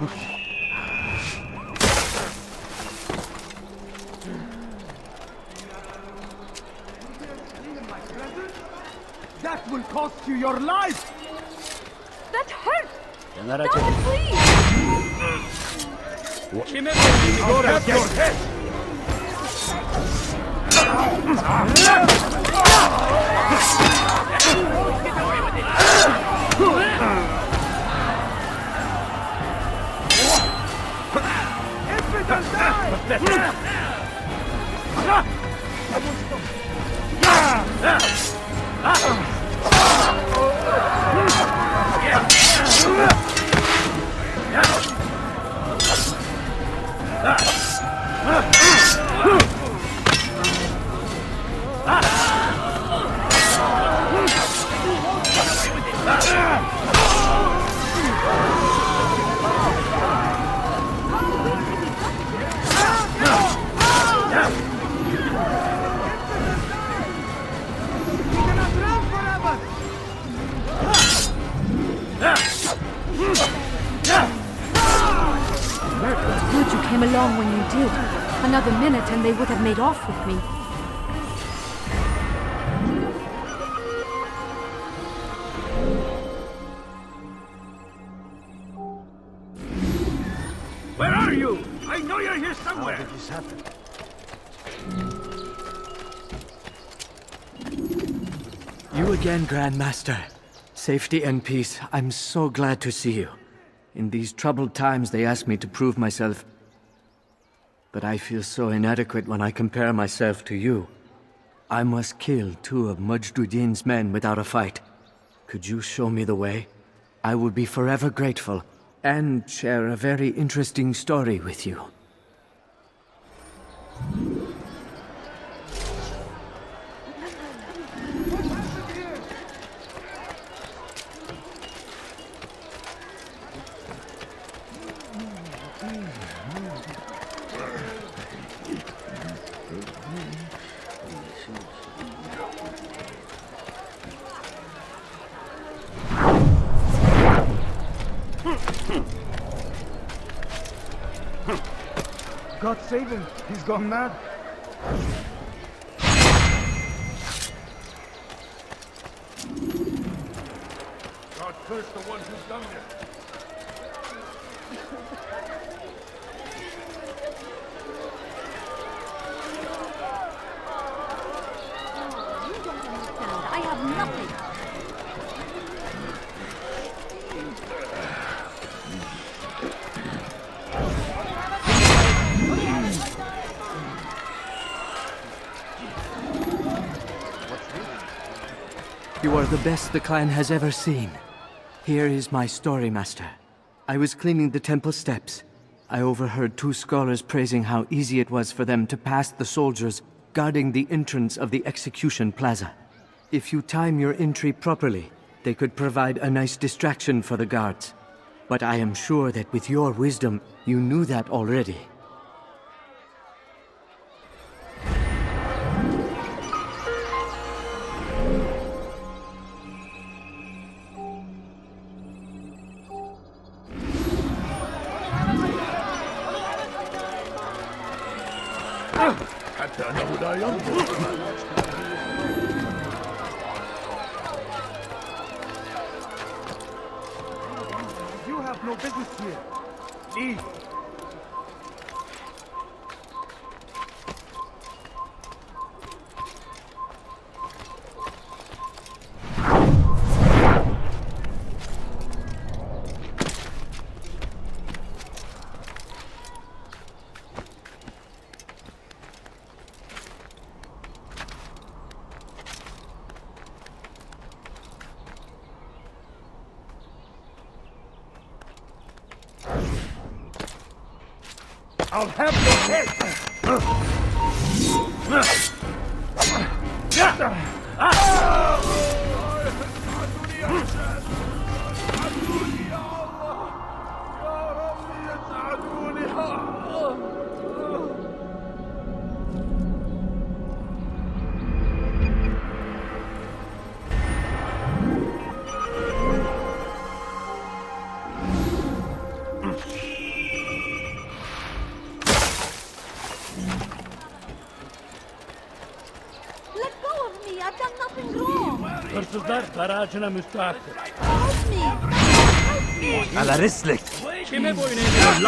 That will cost you your life! That hurt! Stop Stop it, please! I'll have your head! Infidel, Good you came along when you did. Another minute and they would have made off with me. where are you? I know you're here somewhere! How did this happen? You again, Grandmaster. Safety and peace. I'm so glad to see you. In these troubled times, they ask me to prove myself. But I feel so inadequate when I compare myself to you. I must kill 2 of Mujduddin's men without a fight. Could you show me the way? I will be forever grateful, and share a very interesting story with you. God save him! He's gone mad! God curse the one who's done this! You don't understand. I have nothing. You are the best the clan has ever seen. Here is my story, Master. I was cleaning the temple steps. I overheard 2 scholars praising how easy it was for them to pass the soldiers guarding the entrance of the execution plaza. If you time your entry properly, they could provide a nice distraction for the guards. But I am sure that with your wisdom, you knew that already. حتى أنه لا ينظر You have no business here. Leave. I'll have your head! Altair barajına müstahaktır. على رسلك. Kime boyun eğiyorsun?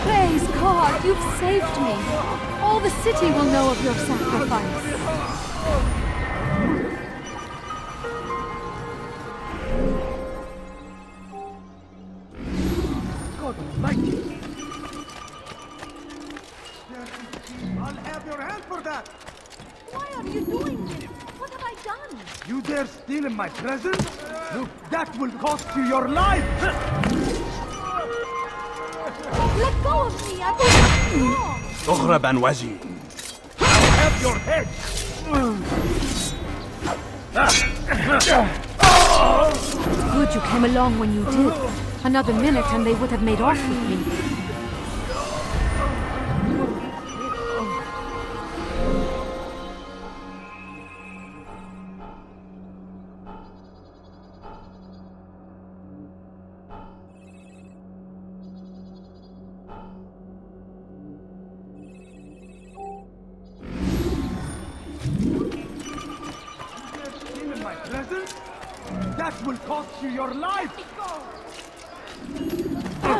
Praise God, you've saved me. All the city will know of your sacrifice. God almighty! I'll have your hand for that! Why are you doing this? What have I done? You dare steal in my presence? Look, that will cost you your life! Let go of me! I was wrong! اغرب عن وجهي. Have your head! Good you came along when you did. Another minute and they would have made off with me. Steal in my presence? That will cost you your life!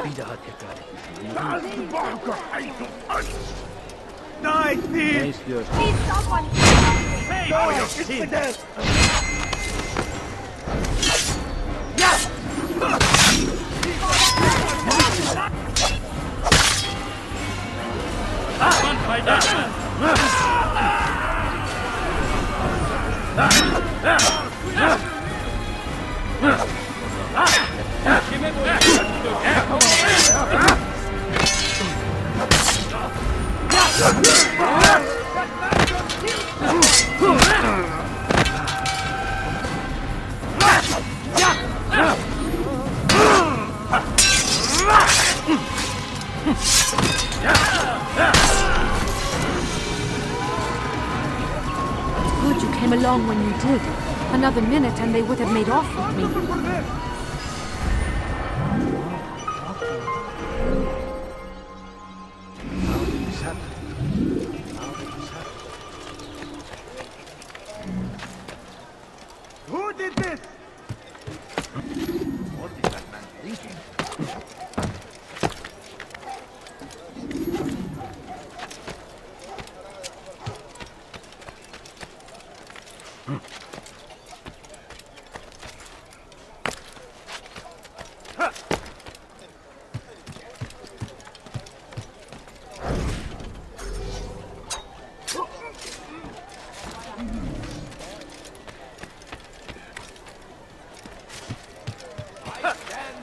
Bir daha tekrar et. Die, thief! Ne istiyorsun? Please someone! Aman fayda etmez. Kime boyun eğiyorsun? Good you came along when you did. Another minute and they would have made off with me. Who did this? What is that man thinking?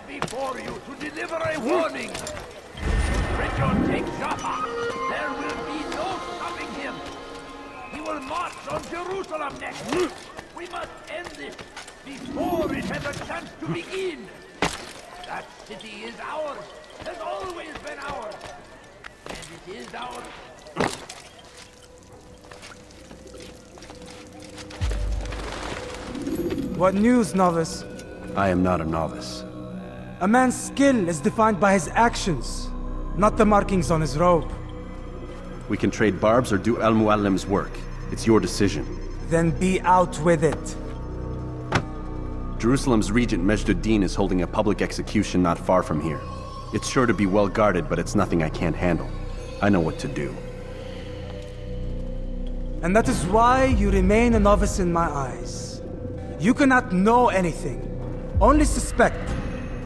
Before you to deliver a warning. Richard take Jaffa. There will be no stopping him. He will march on Jerusalem next. We must end this before it has a chance to begin. That city is ours. Has always been ours. And it is ours. What news, novice? I am not a novice. A man's skill is defined by his actions, not the markings on his robe. We can trade barbs or do Al-Muallim's work. It's your decision. Then be out with it. Jerusalem's regent Majd-ud-Din is holding a public execution not far from here. It's sure to be well guarded, but it's nothing I can't handle. I know what to do. And that is why you remain a novice in my eyes. You cannot know anything, only suspect.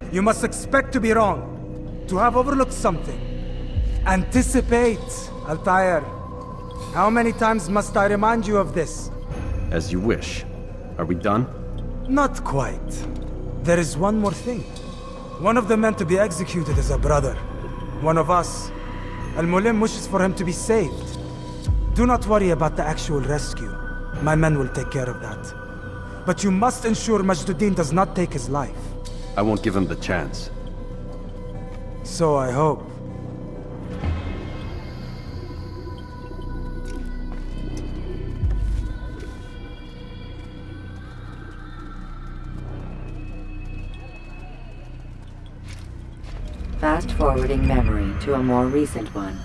You must expect to be wrong, to have overlooked something. Anticipate, Altair. How many times must I remind you of this? As you wish. Are we done? Not quite. There is one more thing. One of the men to be executed is a brother. One of us. Al-Mulim wishes for him to be saved. Do not worry about the actual rescue. My men will take care of that. But you must ensure Majduddin does not take his life. I won't give him the chance. So I hope. Fast-forwarding memory to a more recent one.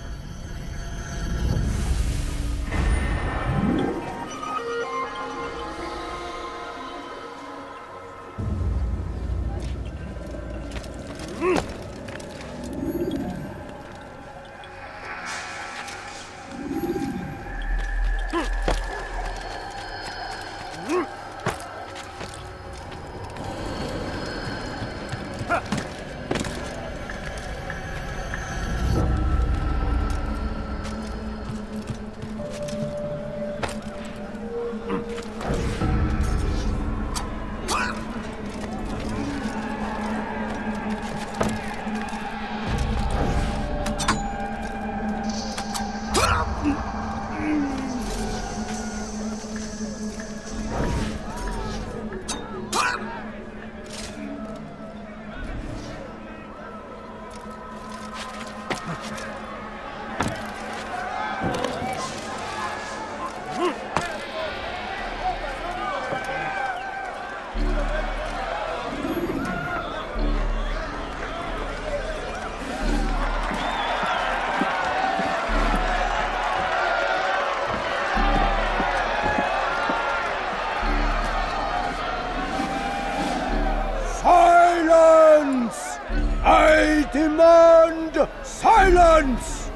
Silence! I demand silence!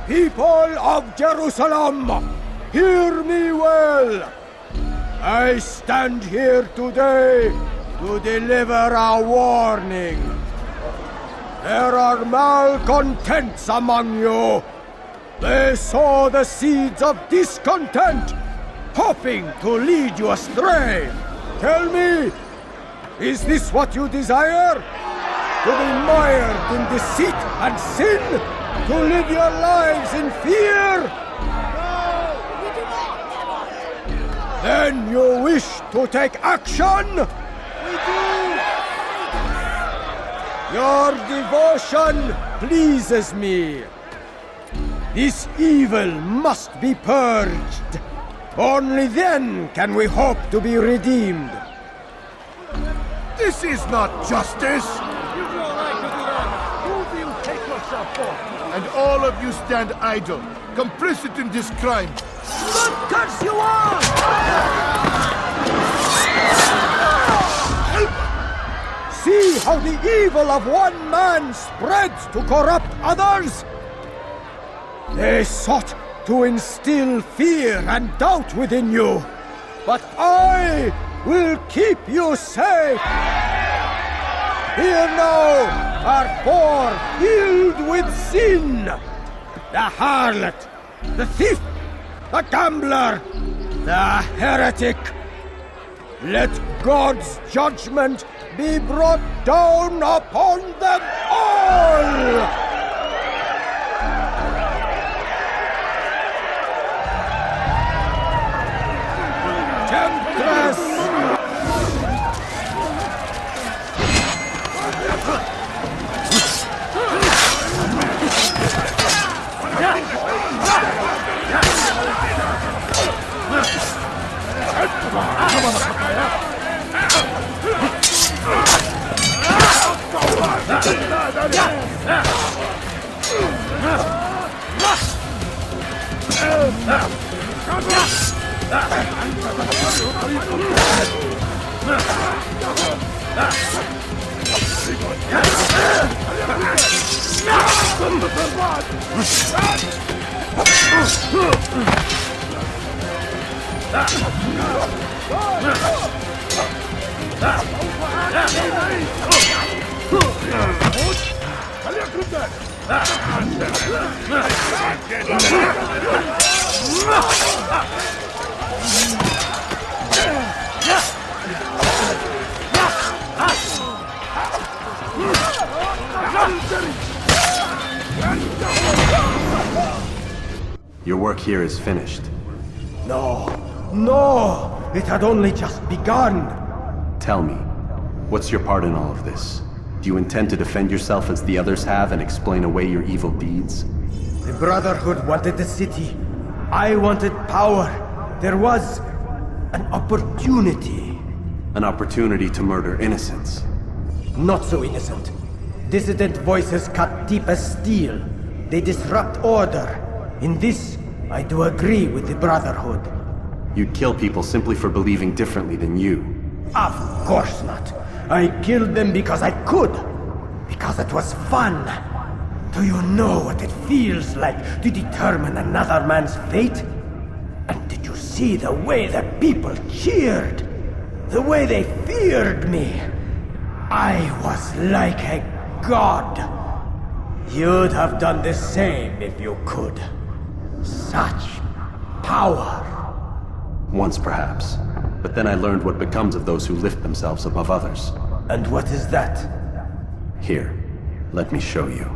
People of Jerusalem, hear me well! I stand here today to deliver a warning. There are malcontents among you. They sow the seeds of discontent, hoping to lead you astray. Tell me, is this what you desire? To be mired in deceit and sin? To live your lives in fear? No, we do not! Then you wish to take action? We do! Your devotion pleases me. This evil must be purged. Only then can we hope to be redeemed. This is not justice! You've no right to do that! Who do you take yourself for? And all of you stand idle, complicit in this crime. Blood curse you all! See how the evil of one man spreads to corrupt others? They sought to instill fear and doubt within you, but I will keep you safe. Here now are four filled with sin. The harlot, the thief, the gambler, the heretic. Let God's judgment be brought down upon them all! Temptress! Your work here is finished. No, no! It had only just begun! Tell me, what's your part in all of this? Do you intend to defend yourself as the others have and explain away your evil deeds? The Brotherhood wanted the city. I wanted power. There was an opportunity. An opportunity to murder innocents. Not so innocent. Dissident voices cut deep as steel. They disrupt order. In this, I do agree with the Brotherhood. You'd kill people simply for believing differently than you. Of course not. I killed them because I could. Because it was fun. Do you know what it feels like to determine another man's fate? And did you see the way the people cheered? The way they feared me? I was like a god. You'd have done the same if you could. Such power. Once perhaps. But then I learned what becomes of those who lift themselves above others. And what is that? Here, let me show you.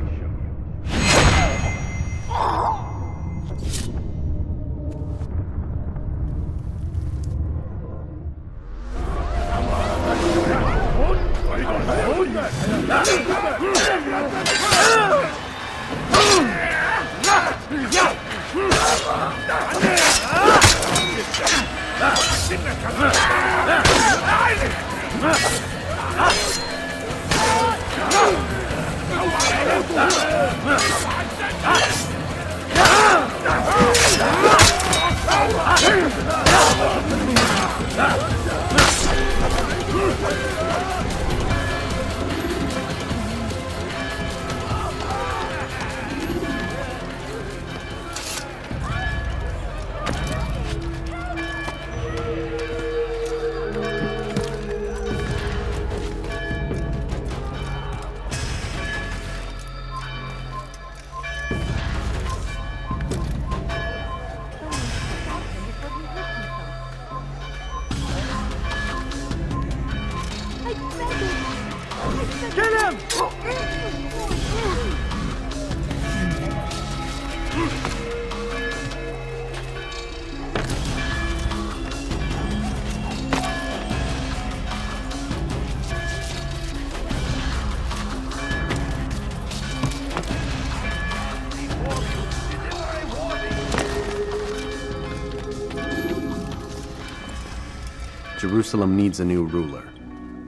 Jerusalem needs a new ruler.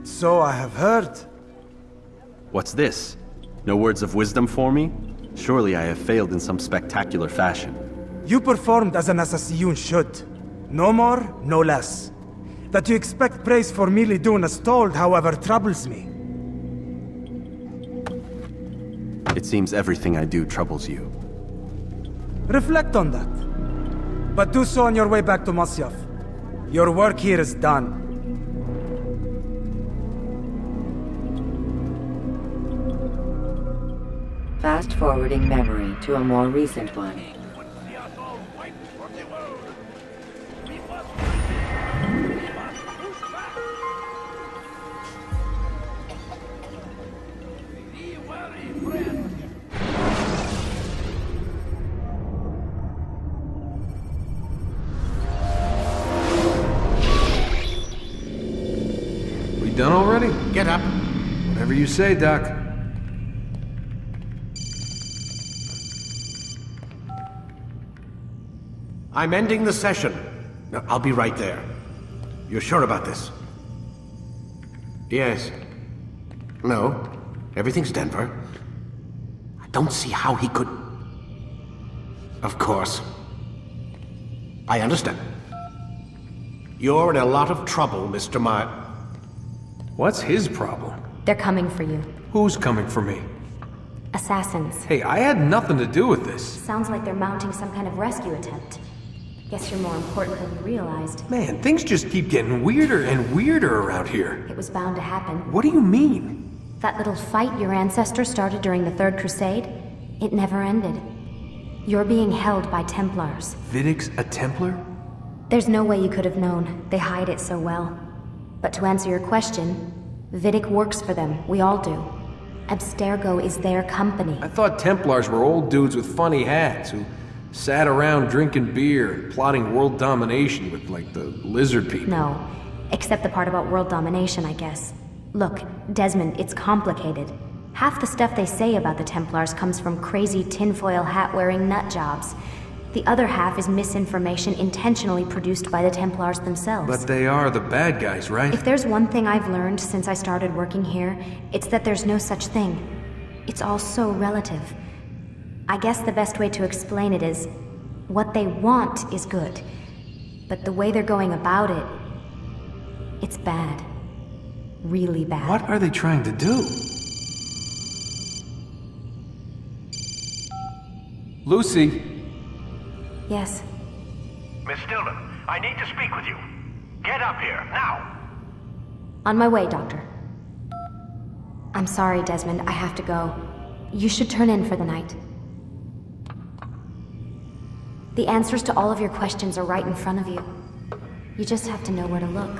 So I have heard. What's this? No words of wisdom for me? Surely I have failed in some spectacular fashion. You performed as an assassin should. No more, no less. That you expect praise for merely doing as told, however, troubles me. It seems everything I do troubles you. Reflect on that. But do so on your way back to Masyaf. Your work here is done. Fast-forwarding memory to a more recent one. We done already? Get up. Whatever you say, Doc. I'm ending the session. No, I'll be right there. You're sure about this? Yes. No. Everything's Denver. I don't see how he could... Of course. I understand. You're in a lot of trouble, Mr. What's his problem? They're coming for you. Who's coming for me? Assassins. Hey, I had nothing to do with this. Sounds like they're mounting some kind of rescue attempt. Guess you're more important than you realized. Man, things just keep getting weirder and weirder around here. It was bound to happen. What do you mean? That little fight your ancestors started during the Third Crusade, it never ended. You're being held by Templars. Vidic's a Templar? There's no way you could have known. They hide it so well. But to answer your question, Vidic works for them. We all do. Abstergo is their company. I thought Templars were old dudes with funny hats who sat around drinking beer and plotting world domination with, like, the lizard people. No, except the part about world domination, I guess. Look, Desmond, it's complicated. Half the stuff they say about the Templars comes from crazy tinfoil hat-wearing nut jobs. The other half is misinformation intentionally produced by the Templars themselves. But they are the bad guys, right? If there's one thing I've learned since I started working here, it's that there's no such thing. It's all so relative. I guess the best way to explain it is, what they want is good. But the way they're going about it, it's bad. Really bad. What are they trying to do? Lucy? Yes. Miss Stillman, I need to speak with you. Get up here, now! On my way, Doctor. I'm sorry, Desmond, I have to go. You should turn in for the night. The answers to all of your questions are right in front of you. You just have to know where to look.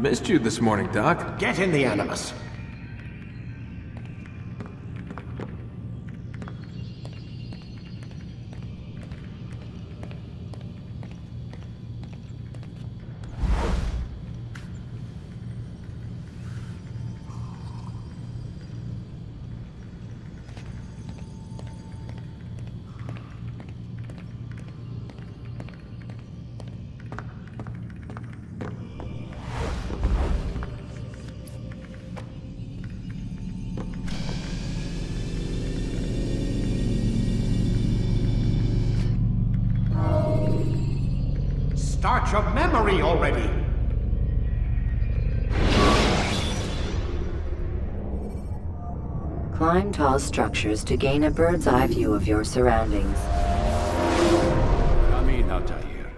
Missed you this morning, Doc. Get in the Animus. Start your memory already! Climb tall structures to gain a bird's eye view of your surroundings. Come in, Altair.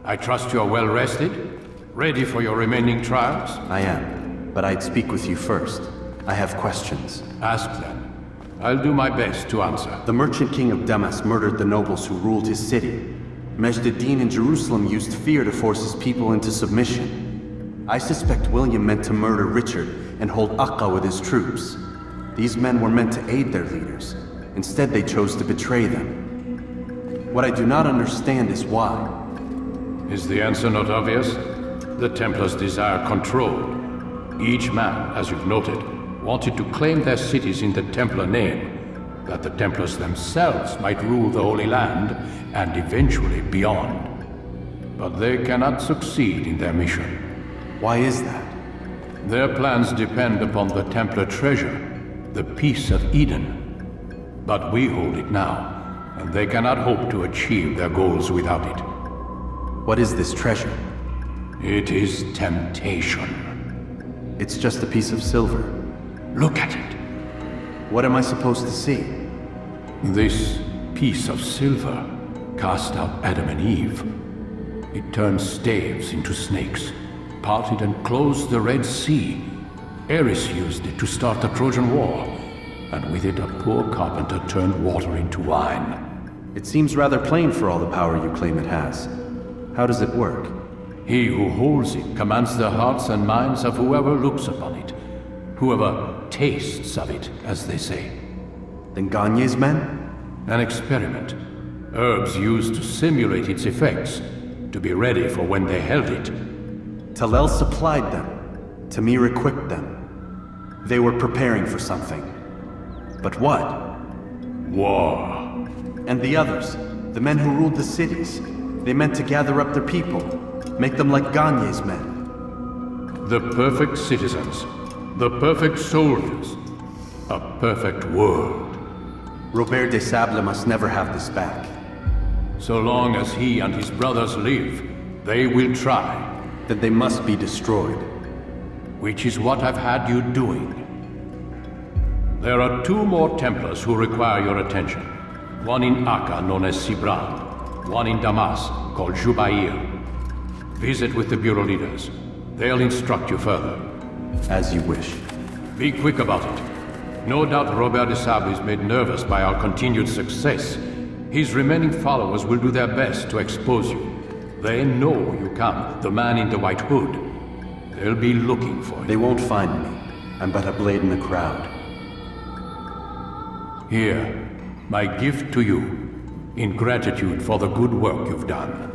I trust you are well rested? Ready for your remaining trials? I am, but I'd speak with you first. I have questions. Ask them. I'll do my best to answer. The Merchant King of Damas murdered the nobles who ruled his city. Majd ad-Din in Jerusalem used fear to force his people into submission. I suspect William meant to murder Richard and hold Akka with his troops. These men were meant to aid their leaders. Instead, they chose to betray them. What I do not understand is why. Is the answer not obvious? The Templars desire control. Each man, as you've noted, wanted to claim their cities in the Templar name, that the Templars themselves might rule the Holy Land and eventually beyond. But they cannot succeed in their mission. Why is that? Their plans depend upon the Templar treasure, the Peace of Eden. But we hold it now, and they cannot hope to achieve their goals without it. What is this treasure? It is temptation. It's just a piece of silver. Look at it. What am I supposed to see? This piece of silver cast out Adam and Eve. It turned staves into snakes, parted and closed the Red Sea. Ares used it to start the Trojan War, and with it a poor carpenter turned water into wine. It seems rather plain for all the power you claim it has. How does it work? He who holds it commands the hearts and minds of whoever looks upon it, whoever tastes of it, as they say. Then Gagne's men? An experiment. Herbs used to simulate its effects, to be ready for when they held it. Talel supplied them. Tamir equipped them. They were preparing for something. But what? War. And the others, the men who ruled the cities, they meant to gather up their people, make them like Gagne's men. The perfect citizens, the perfect soldiers, a perfect world. Robert de Sable must never have this back. So long as he and his brothers live, they will try. Then they must be destroyed. Which is what I've had you doing. There are 2 more Templars who require your attention. One in Akka, known as Sibran. One in Damas, called Jubair. Visit with the Bureau leaders. They'll instruct you further. As you wish. Be quick about it. No doubt Robert de Sable is made nervous by our continued success. His remaining followers will do their best to expose you. They know you come, the man in the white hood. They'll be looking for you. They won't find me. I'm but a blade in the crowd. Here, my gift to you, in gratitude for the good work you've done.